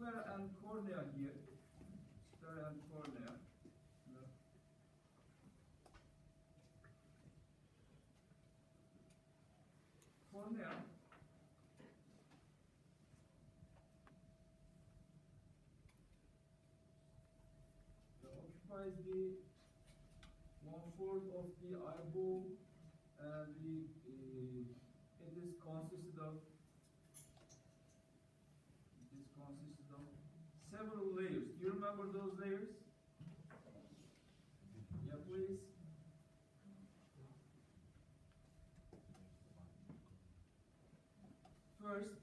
sclera and cornea here. Sclera and cornea. Cornea occupies the 1/4 of the eyeball, and it is consisted of several layers. Do you remember those layers? Yeah, please. First,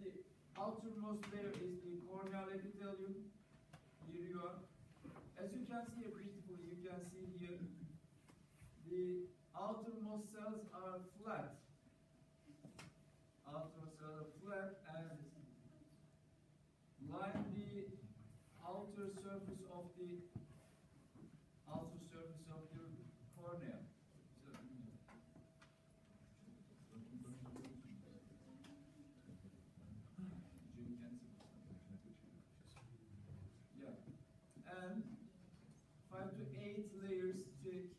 the outermost layer is the corneal epithelium. Here you are. As you can see beautifully, you can see here, the outermost cells are flat. Outermost cells are flat and line the outer surface of the cornea. And 5 to 8 layers thick,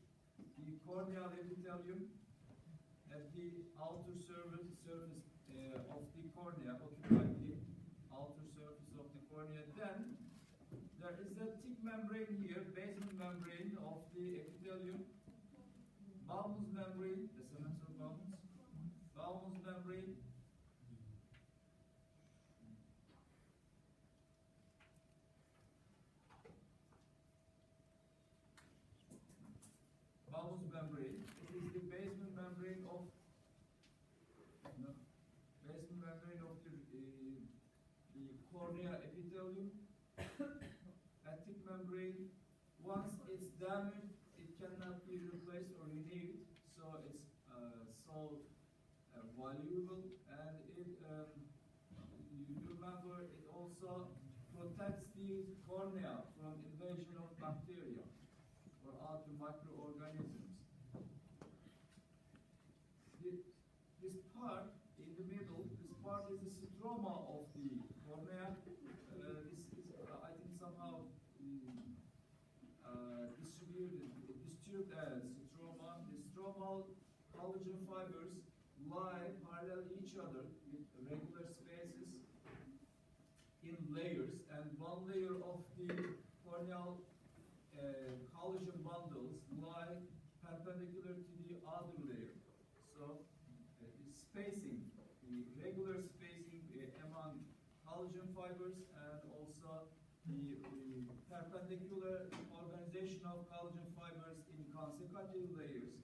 the corneal epithelium at the outer surface of the cornea, occupying the outer surface of the cornea. Then there is a thick membrane here, basement membrane of the epithelium, Bowman's membrane, the cements of Bowman's membrane. Bowman's membrane. It is the basement membrane of the cornea epithelium. A thick membrane. Once it's damaged, it cannot be replaced or renewed. So it's so valuable, and you remember it also protects the cornea from invasion of bacteria or other microorganisms. This part in the middle, this part is the stroma of the cornea. This is, I think, somehow disturbed as stroma. The stromal collagen fibers lie parallel each other with regular spaces in layers, and one layer of the corneal collagen bundles lie perpendicular to the other layer. So the spacing, the regular spacing among collagen fibers, and also the perpendicular organization of collagen fibers in consecutive layers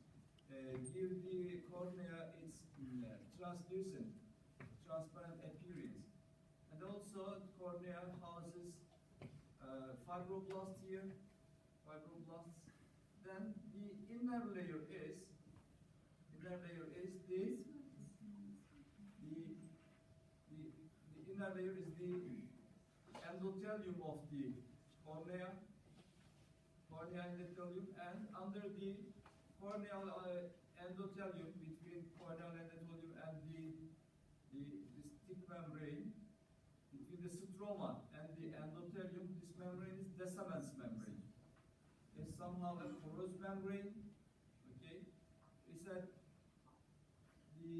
give the cornea its translucent, transparent appearance. And also the cornea houses fibroblasts here, fibroblasts. Then the inner layer is the inner layer is the endothelium of the cornea endothelium, and under the corneal endothelium, between corneal endothelium and this thick membrane, between the stroma and the endothelium, this membrane is Descemet's membrane. It's somehow a porous membrane. Okay, we said the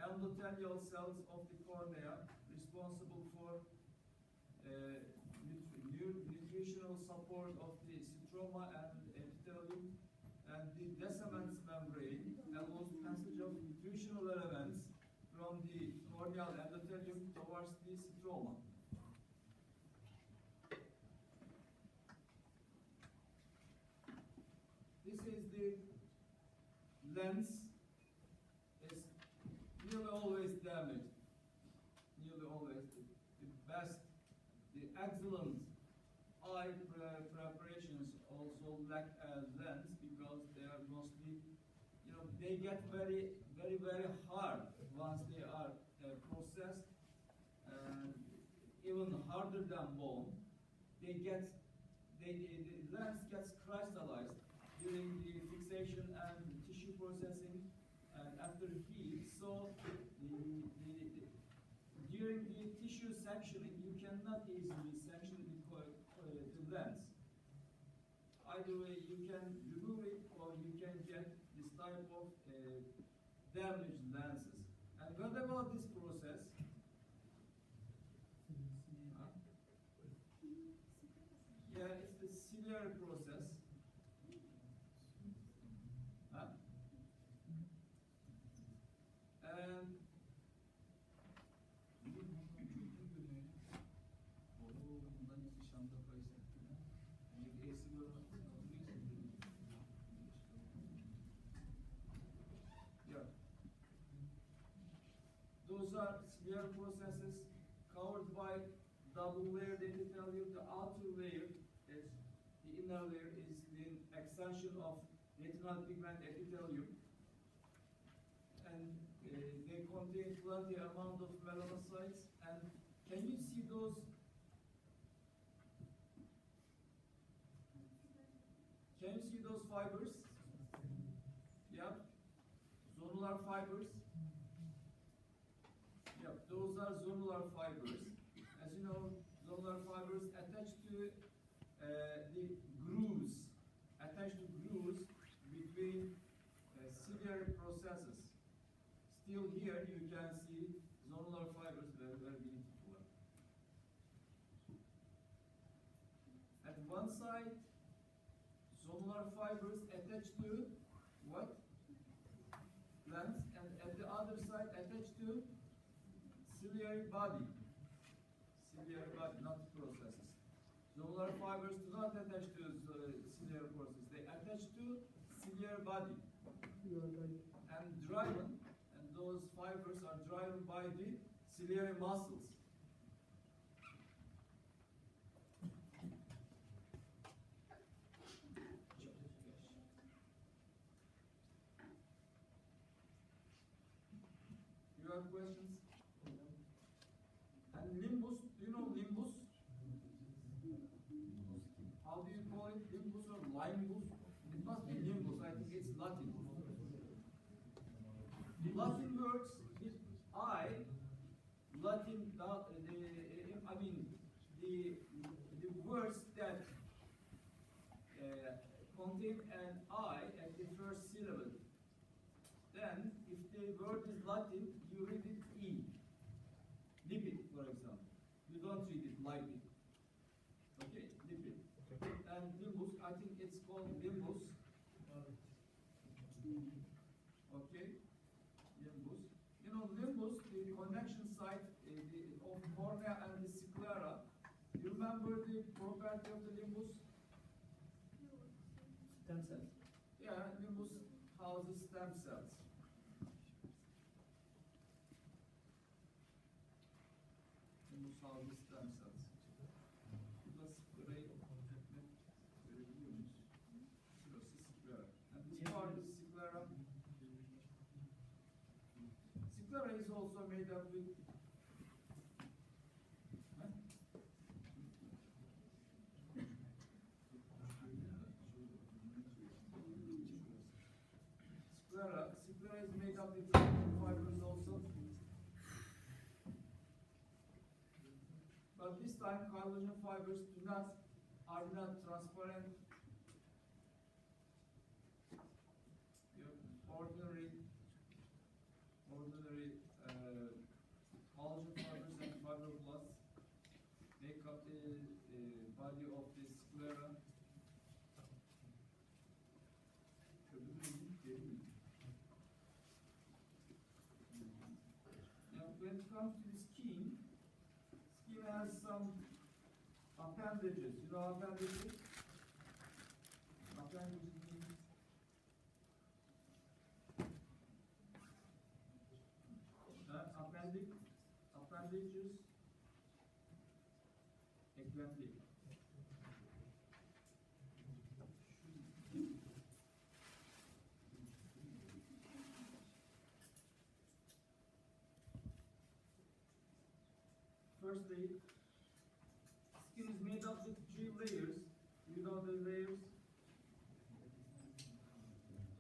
endothelial cells of the cornea responsible for nutritional support of the stroma and epithelium, and the Descemet's membrane allows passage of nutritional elements from the corneal endothelium towards the stroma. This is the lens. Is nearly always damaged. Nearly always. The best, the excellent eye preparations also lack a lens, because they are mostly, they get very, very, very hard once they are processed, and even harder than bone. The lens gets crystallized during the fixation and tissue processing and after heat. So due sectioning, you cannot easily section the lens. Either way, you can remove it or you can get this type of damaged lenses. And what about this process? Yeah, it's the ciliary process. And those are ciliary processes covered by double layered epithelium. The outer layer is the inner layer is the extension of retinal pigment epithelium, and they contain plenty amount of melanocytes. And can you see those? Can you see those fibers? Yeah, zonular fibers. Yeah, those are zonular fibers. As you know, zonular fibers attached to the grooves, between ciliary processes. Still here, you can see zonular fibers very, very beautiful. At one side, zonular fibers attached to what? Lens, and at the other side attached to ciliary body. Ciliary body, not processes. Zonular fibers do not attach to ciliary process. They attach to ciliary body and driven, and those fibers are driven by the ciliary muscles. You have questions? And limbus, do you know limbus? How do you call it? Limbus or limbus? It must be limbus. I think it's Latin. Latin words with I. Latin. I mean the words that contain an I at the first syllable. Then, if the word is Latin, you read it E. Lipid, for example. You don't read it lipid. Okay, lipid. Okay. And limbus, I think it's called limbus. Okay, limbus. You know, limbus, the connection site of cornea and the sclera. You remember the property of the limbus? Stem cells. Yeah, limbus houses stem cells. Limbus houses stem cells. Bu da sklerayı görebiliyoruz. Şurası sklera. And this part is sclera. Sclera is also made up with Sclera is made up with fibers also. But this time collagen fibers are not transparent. Ordinary collagen fibers and fibroblasts make up the body of the sclera. When it comes to the skin has some appendages. You know appendages? Appendages means appendages, exactly. Firstly, skin is made up with 3 layers. You know the layers?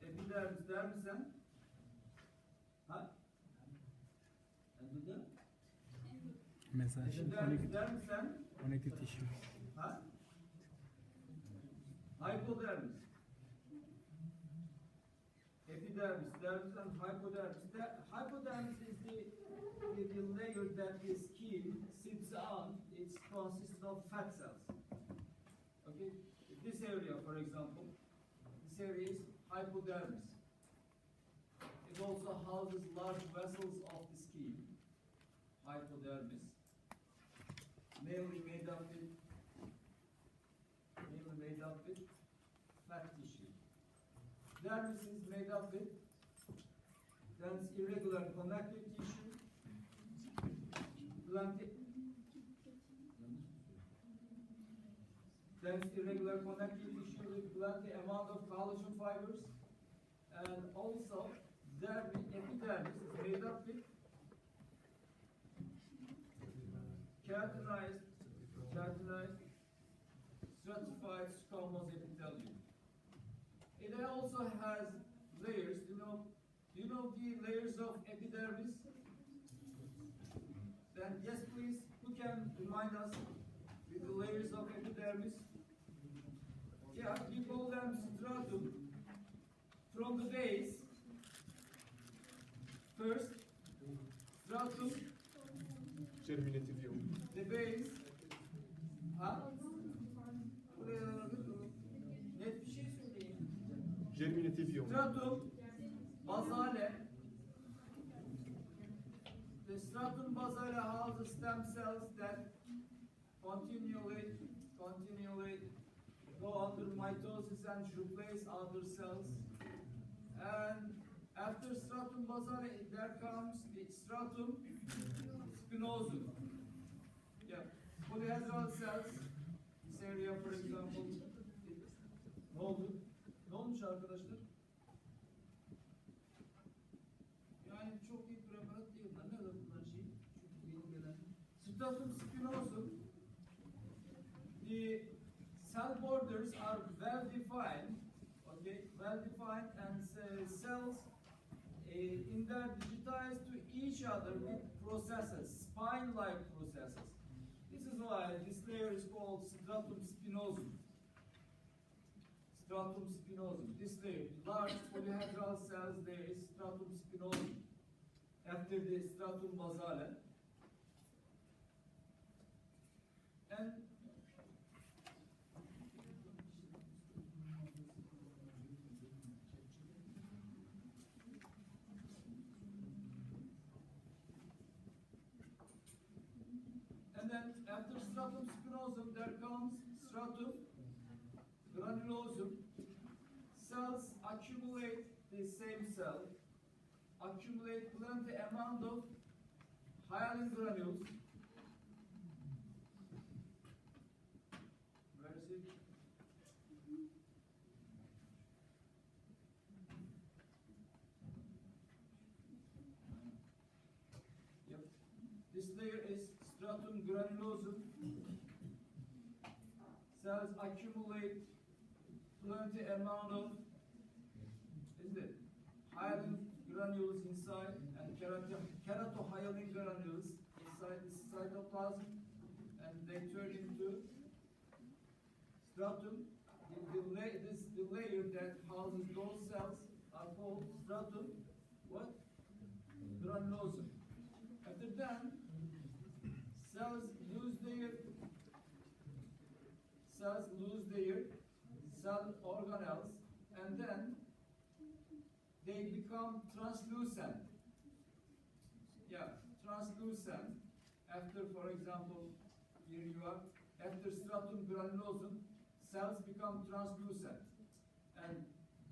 Epidermis, dermis, and Mesangial Dermis and connective tissue. Hypodermis. Epidermis, dermis and hypodermis. Hypodermis is the layer that the skin sits on. It consists of fat cells. Okay, this area, for example, this area is hypodermis. It also houses large vessels of the skin. Hypodermis, mainly made up with fat tissue. Dermis is made up with dense irregular connective tissue, dense irregular connective tissue with plenty amount of collagen fibers, and also epidermis is made up with keratinized stratified squamous epithelium. It also has layers. Do you know the layers of epidermis? Then yes, please. Who can remind us with the layers of epidermis? Yeah, we call them stratum. From the base, first stratum. Germinative. The base. Net bir şey söyleyeyim. Germinative. Stratum basale. The stratum basale houses stem cells that continually go under mitosis and replace other cells. And after stratum basale, there comes the stratum spinosum. Yeah, polyhedral cells. This area, for example, ne oldu? Ne olmuş arkadaşlar? Yani çok iyi preparat değil. Ne kadar bunlar şey? Çok yeni gelen. Stratum spinosum. The cell borders are well defined. Okay, well defined, and cells in there digitized to each other with processes, spine-like processes. This is why this layer is called stratum spinosum. Stratum spinosum. This layer, large polyhedral cells, there is stratum spinosum. After the stratum basale. And then after stratum spinosum, there comes stratum granulosum. Cells accumulate the same cell, accumulate plenty amount of hyaline granules. Where is it? Yep. This layer is stratum granulosum. Cells accumulate plenty amount of hyaline granules inside, and keratohyalin granules inside the cytoplasm, and they turn into stratum. The layer that houses those cells are called stratum what? Granulosum. After that, cells lose their cell organelles, and then they become translucent. Yeah, translucent. After, for example, here you are, after stratum granulosum, cells become translucent. And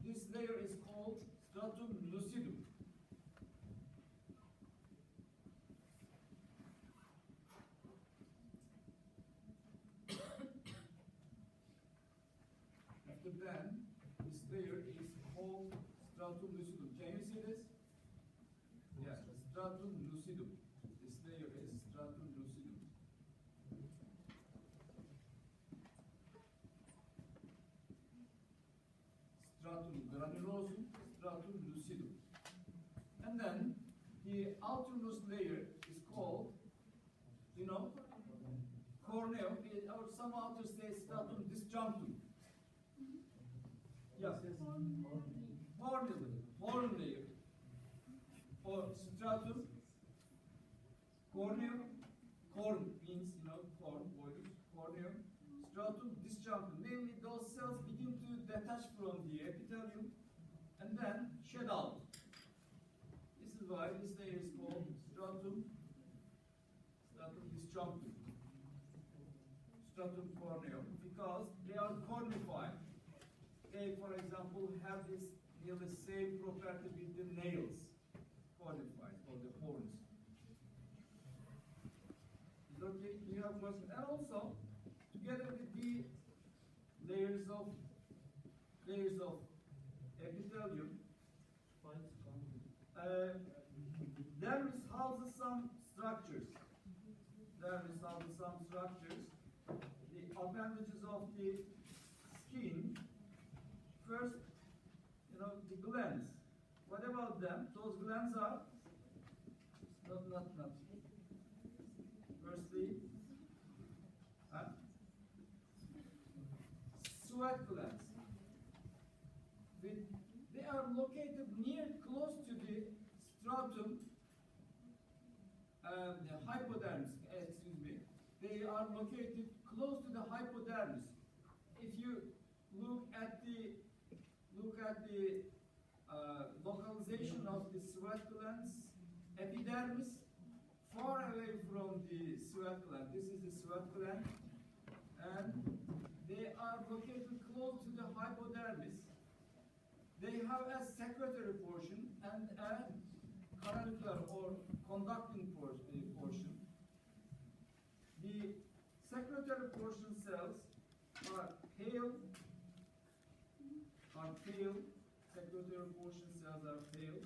this layer is called stratum lucidum. After then, this layer is called stratum lucidum. Can you see this? Yeah, stratum lucidum. This layer is stratum lucidum. Stratum granulosum, stratum lucidum. And then the outermost layer is called, some authors say stratum disjunctum. Yeah. Horn layer. Or stratum corneum. Corn means, corn, corneum. Stratum disjunctum. Namely, those cells begin to detach from the epithelium and then shed out. This is why this layer is called stratum disjunctum. Stratum corneum, because they are cornified. They, for example, have this nearly same property with the nails, cornified, or the horns. Okay, you have question. And also, together with the layers of epithelium, there is houses some structures. The appendages of the skin. First, the glands. What about them? Those glands are not. Firstly, sweat glands. They are located close to the stratum and the hypodermis. They are located close to the hypodermis. If you look at the localization of the sweat glands, epidermis, far away from the sweat gland. This is the sweat gland, and they are located close to the hypodermis. They have a secretory portion and a canalicular or conducting portion. The secretory portion cells are pale. Secretory portion cells are pale.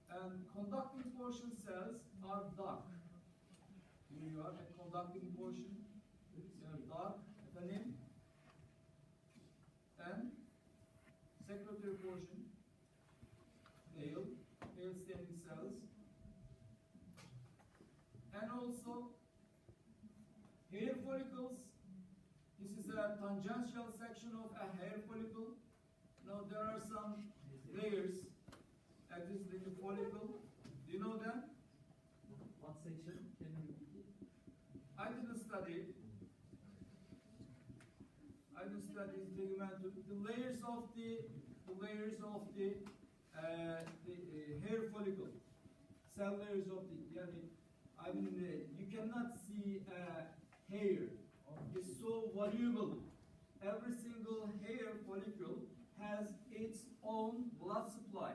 And conducting portion cells are dark. Here you are, a conducting portion. They are dark, and secretory portion, pale staining cells. And also hair follicles. This is a tangential section of a hair follicle. Now there are some layers at this little follicle. Do you know them? What section? Can you repeat it? I didn't study ligamentum. The layers of the hair follicle, cell layers of the. You cannot see hair. It's so voluble. Every single hair follicle has its own blood supply.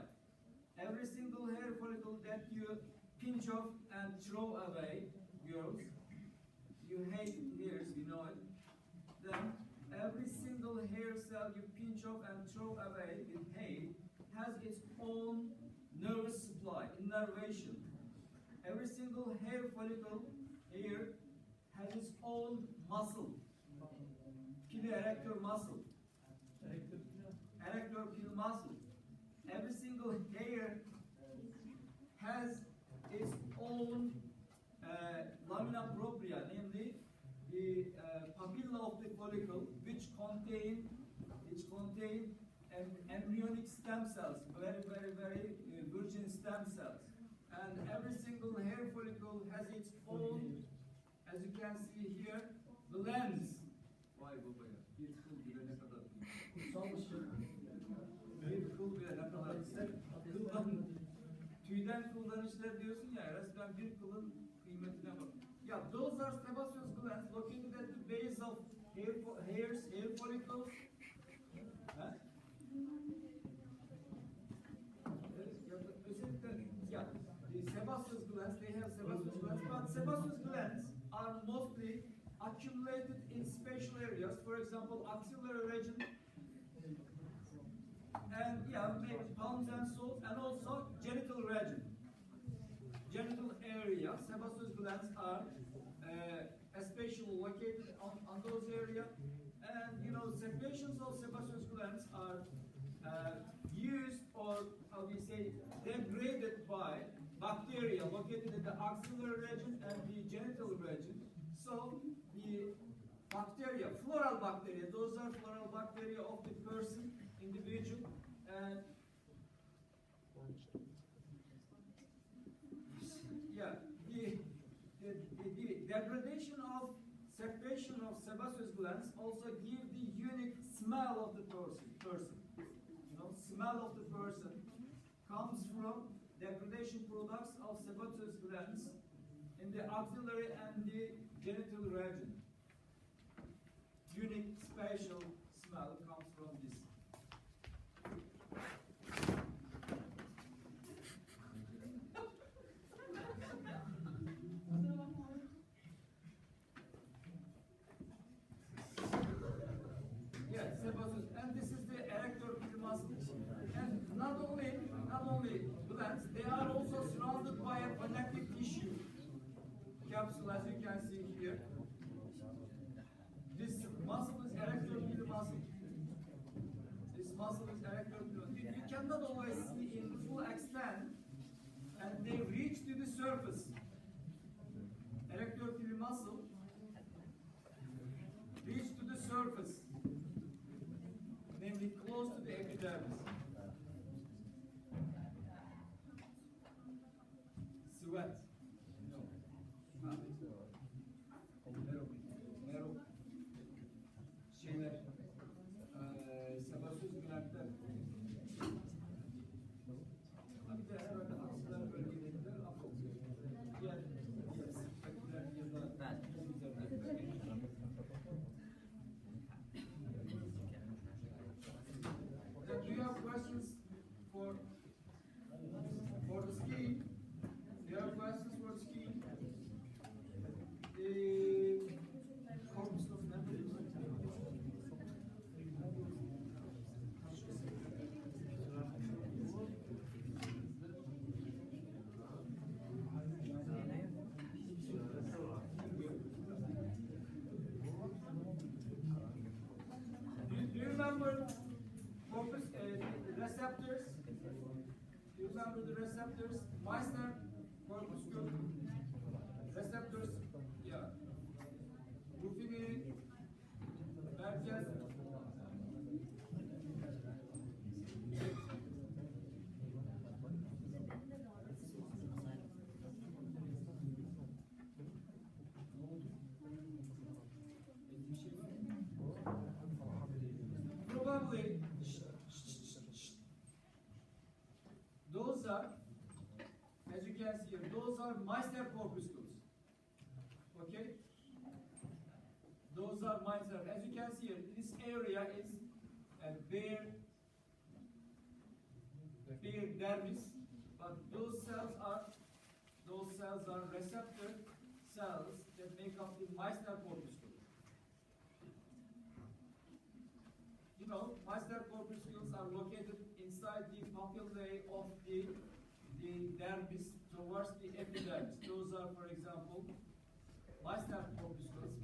Every single hair follicle that you pinch off and throw away, girls, you hate hairs, you know it. Then every single hair cell you pinch off and throw away with hay has its own nervous supply, innervation. Every single hair follicle here has its own muscle, pili erector muscle, erector pili muscle. Every single hair has its own lamina propria, namely the papilla of the follicle, which contain embryonic stem cells, very virgin stem cells. And every single hair follicle has its own, as you can see here, glands. Vay babaya, bir kıl bile ne kadar büyük. Bir kıl bile ne kadar büyük. Tüyden kıldan işler diyorsun ya, resmen bir kılın kıymetine bak. Yeah, those are sebaceous glands located at the base of hair follicles. Yeah, the sebaceous glands, they have sebaceous glands, but sebaceous glands are mostly accumulated in spatial areas, for example, axillary region, and maybe palms and soles, and also genital region. Genital area, sebaceous glands are especially located on those areas, and secretions of sebaceous glands are used, or how do you say, degraded by bacteria located in the axillary region and the genital region. So the bacteria, floral bacteria, those are floral bacteria of the person, individual, and yeah, the degradation of secretion of sebaceous glands also give the unique smell of the person. You know, smell of the person comes from degradation products of sebaceous glands in the axillary and the genital region. Unique spatial smell comes from this. Yes, sebaceous, and this is the erector muscle. And not only glands, they are also surrounded by a connective tissue capsule, as you can see here. This muscle is erector muscle. This muscle is erector. You cannot always see in full extent, and they reach to the surface. Erector muscle reach to the surface, namely close to the epidermis. Sweat. Şeyler, sebaceous glandlar. Bir de herhalde akslar bölgelerinde diğer speküler Do you have questions for the ski? Do you have questions for ski? The corpus of memory. Do you remember corpus, the receptors? Do you remember the receptors? Meissner, corpuscle, receptors, yeah. Ruffini, Merkel. Probably those are, as you can see here, those are Meissner corpuscles. Okay? Those are Meissner. As you can see here, this area is a bare dermis, but those cells are receptor cells that make up the Meissner corpuscle. You know, Meissner corpuscles are located inside the papillae of the dermis towards the epidermis. Those are, for example, Meissner corpuscles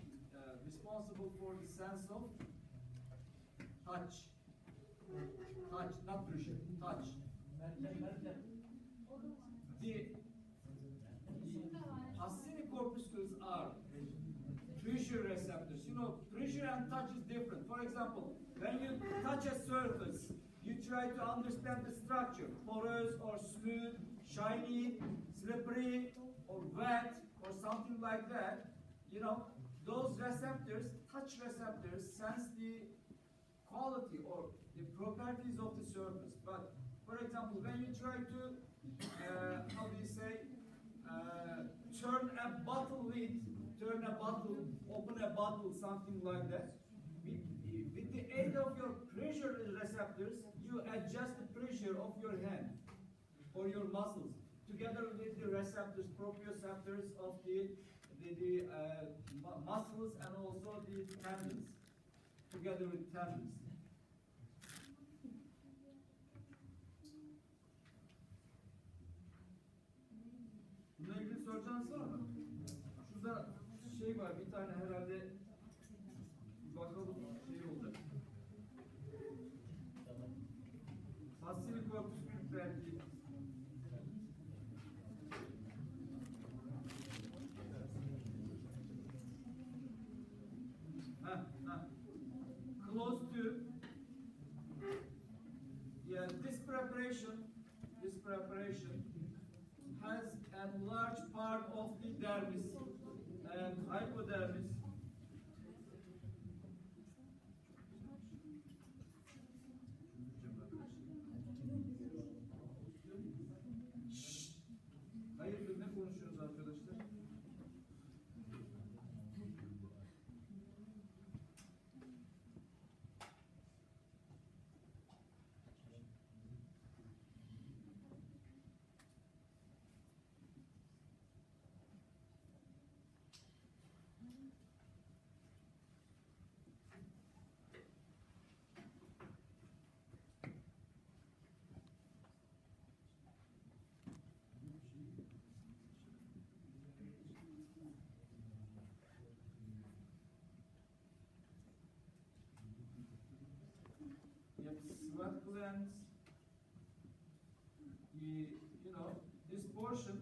responsible for the sense of touch. Touch, not pressure, touch. The Pacini corpuscles are pressure receptors. You know, pressure and touch is different. For example, when you touch a surface, you try to understand the structure, porous or smooth, shiny, slippery, or wet, or something like that. You know, those receptors, touch receptors, sense the quality or the properties of the surface. But, for example, when you try to, how do you say, turn a bottle lid, open a bottle, something like that, with the aid of your pressure receptors, you adjust the pressure of your hand or your muscles, together with the receptors, proprioceptors of the muscles and also the tendons, together with tendons. Bununla ilgili soracağınız var mı? Şurada şey var, bir tane herhalde bakalım şey olacak. Pacini corpuscle belki. and large part of the dermis and hypodermis. Hayırdır, ne konuşuyoruz arkadaşlar? Sweat glands, you know, this portion,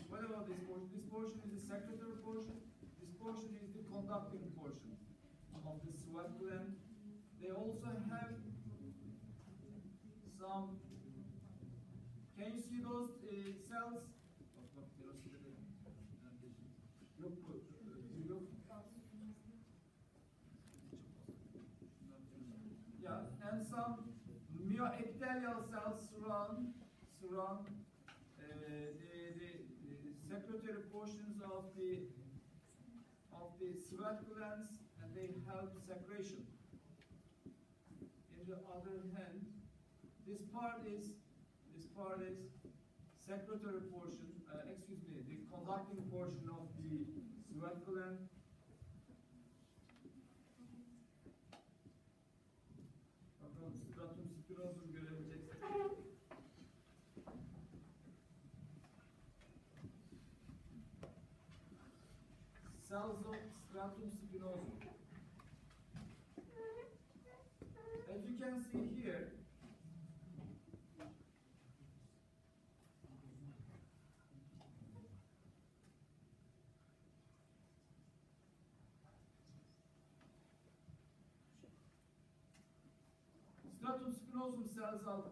what about this portion? This portion is the secretory portion, this portion is the conducting portion of the sweat gland. They also have some, can you see those cells? Yeah, and some myoepithelial cells surround the secretory portions of the sweat glands, and they help secretion. In the other hand, this part is secretory portion. Excuse me, the conducting portion of the sweat gland. Stratum spinosum görebileceksiniz. Cells of stratum spinosum. As you can see here, stratum spinosum cells are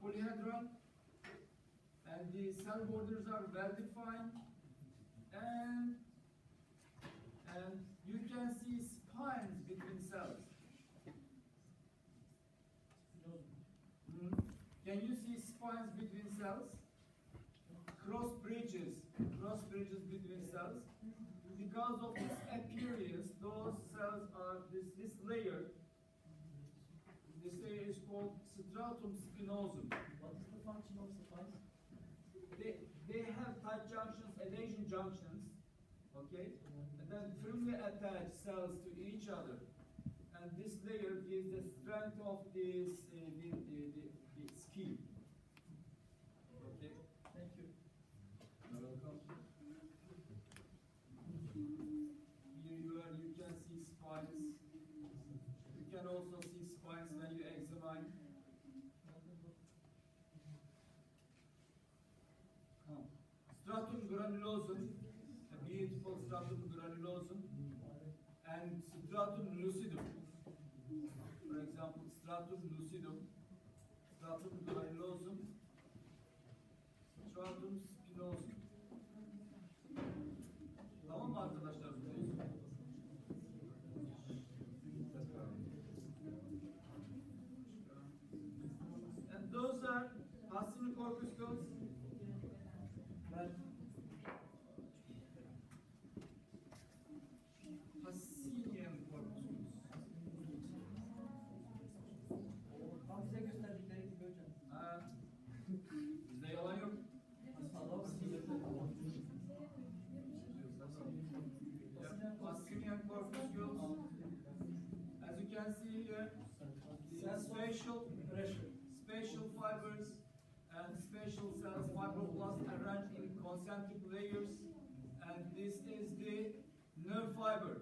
polyhedral, and the cell borders are well defined, and you can see spines between cells. Can you see spines between cells? Cross bridges between cells. Because of this appearance, those cells are this layer. This layer is called stratum spinosum. What is the function of spines? They have tight junctions, adhesion junctions, okay, and then firmly attached cells to each other, and this layer gives the strength of this the skin. Okay. Thank you. You're welcome. Here you can see spines. You can also see spines when you examine. Stratum granulosum, a beautiful stratum granulosum, and stratum lucidum. For example, stratum lucidum, stratum granulosum, stratum spinosum. Tamam mı arkadaşlar? And those are Hassini corpuscles. Hassinian corpuscles. Tam bize gösterdikleri gibi hocam. Bizde yalan yok. Hassinian corpuscles. As you can see here, spatial fibers and spatial cells, fibroblasts arranged in concentric layers, and this is the nerve fiber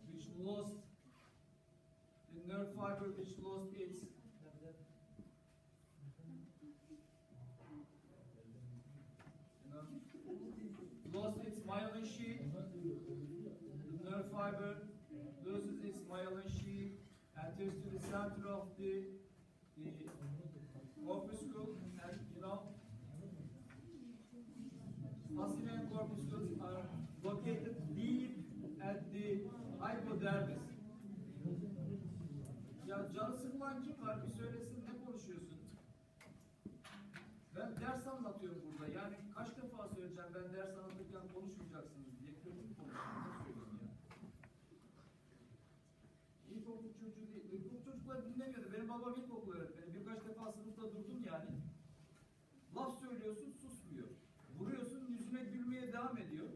which lost its myelin sheath. The nerve fiber loses its myelin sheath, enters to the center of the corpuscle, and corpuscles are located deep at the hypodermis. Ya canı sıkılan kim var? Bir söylesin, ne konuşuyorsun? Ben ders anlatıyorum burada. Yani kaç defa söyleyeceğim, ben ders anlatırken konuşmayacaksınız diye. Kötü konuşuyorum. Ne söyleyeyim ya? İlkokul çocuğu değil. İlkokul çocuklar dinlemiyordu. Benim babam ilkokul öğretmeni. Birkaç defa sınıfta durdum yani. Laf söylüyorsun, susmuyor. Vuruyorsun, yüzüne gülmeye devam ediyor.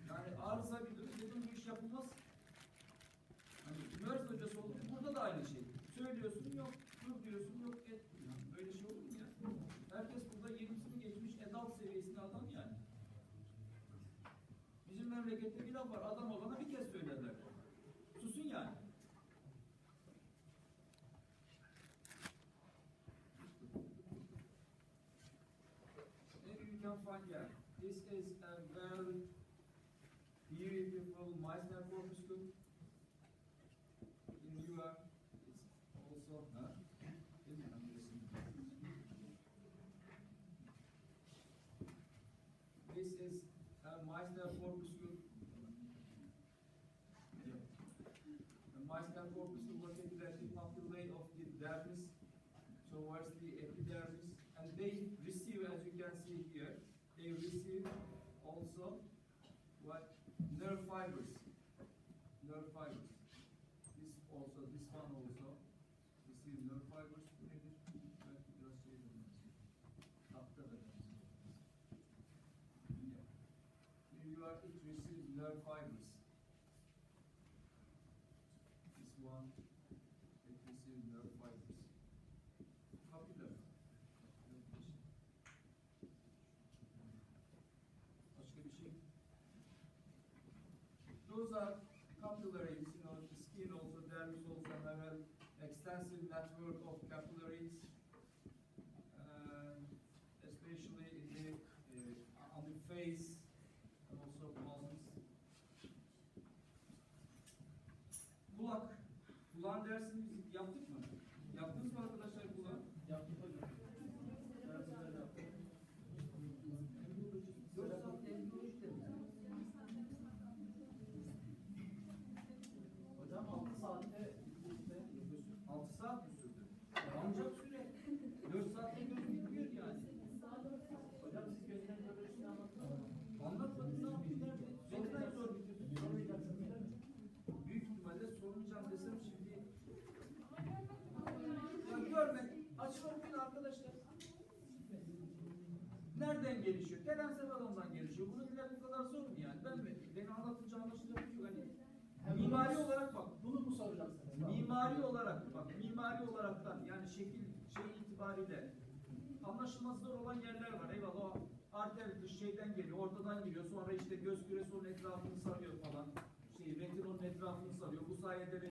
Yani arıza bir durum. Dedim bu iş yapılmaz. Hani üniversite hocası oldu. Burada da aynı şey. Söylüyorsun, yok. Dur diyorsun, yok. Et. Böyle şey olur mu ya? Herkes burada 20'sini geçmiş adult seviyesinde adam yani. Bizim memlekette bir laf var. Adam olana bir kez söylerler. Susun yani. Maybe you can find, yeah. This is a very beautiful Meissner corpuscle. In Europe, it's also, this is a Meissner corpuscle. The Meissner corpuscle located at the papillary of the dermis towards the epidermis, and they receive, as you can see here, they receive also what nerve fibers. Nerve fibers. This also, this one also receive nerve fibers. Nedir? Belki biraz şey dememiz. Tapta da dememiz. Here you are, it receives nerve fibers. This one, it receives nerve fibers. Kapillar. Başka bir şey? Those are capillaries, you know, the skin also, dermis also have an extensive network of capillaries, especially in the, on the face and also palms. Kulak. Kulağın dersini biz yaptık mı? Yaptınız mı arkadaşlar kulak? Yaptık hocam. Dersler yaptık. 4 saat embrioloji de mi? Hocam 6 saatte 6 saat mi sürdü? Ancak süre. 4 saatte göz bitmiyor yani. hocam siz gözden görürsünü anlattınız mı? Anlatmadın, ne yapayım derdi? Reklam zor bitirdi. Sormayacaksınız değil mi? Büyük ihtimalle sormayacağım desem şimdi. Ya görmek, açık okuyun arkadaşlar. Nereden gelişiyor? Kedensel alandan gelişiyor. Bunu bile bu kadar zor mu yani? Beni anlatınca anlaşılacak bir şey yok. Hani mimari olarak bak. Bunu mu soracaksınız? Mimari olarak bak. Mimari olaraktan yani şekil itibariyle anlaşılması zor olan yerler var. Eyvallah, o arter dış şeyden geliyor, ortadan giriyor. Sonra işte göz küresi onun etrafını sarıyor falan. Retinonun etrafını sarıyor. Bu sayede